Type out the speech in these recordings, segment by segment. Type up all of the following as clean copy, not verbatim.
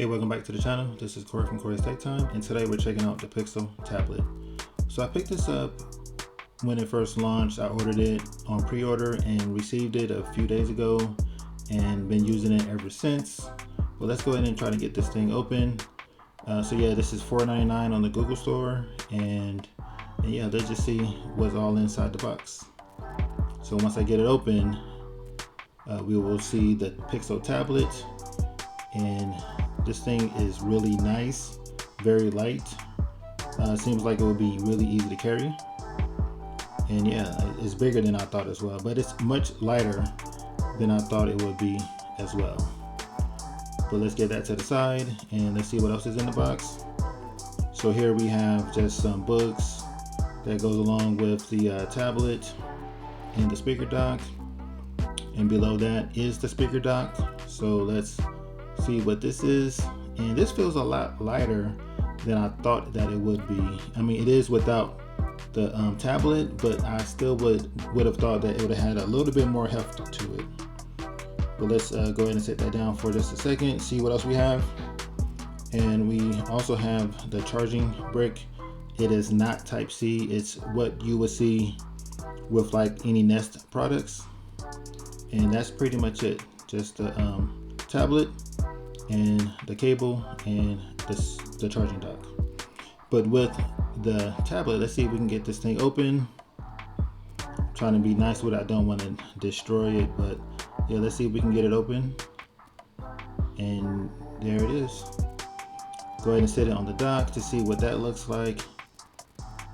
Hey, welcome back to the channel. This is Corey from Corey's Tech Time, and today we're checking out the Pixel tablet. So I picked this up when it first launched. I ordered it on pre-order and received it a few days ago and been using it ever since. Well, let's go ahead and try to get this thing open. So yeah, this is $4.99 on the Google Store, and yeah, let's just see what's all inside the box. So once I get it open, we will see the Pixel tablet, and this thing is really nice, very light. Seems like it would be really easy to carry, and yeah, it's bigger than I thought as well, but it's much lighter than I thought it would be as well. But let's get that to the side and let's see what else is in the box. So here we have just some books that goes along with the tablet and the speaker dock, and below that is the speaker dock. So let's see what this is, and this feels a lot lighter than I thought that it would be. I mean, it is without the tablet, but I still would have thought that it would have had a little bit more heft to it. But let's go ahead and set that down for just a second, see what else we have. And we also have the charging brick. It is not Type-C. It's what you would see with like any Nest products, and that's pretty much it. Just the tablet and the cable and the charging dock. But with the tablet, let's see if we can get this thing open. I'm trying to be nice with it. I don't want to destroy it, but yeah, let's see if we can get it open. And there it is. Go ahead and set it on the dock to see what that looks like.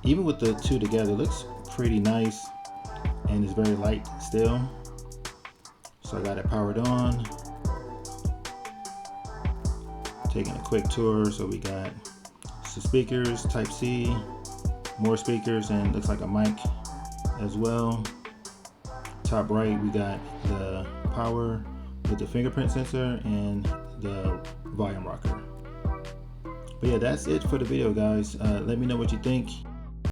Even with the two together, it looks pretty nice, and it's very light still. So I got it powered on. Taking a quick tour. So we got some speakers, Type-C, more speakers, and looks like a mic as well. Top right, we got the power with the fingerprint sensor and the volume rocker. But yeah, that's it for the video, guys. Let me know what you think.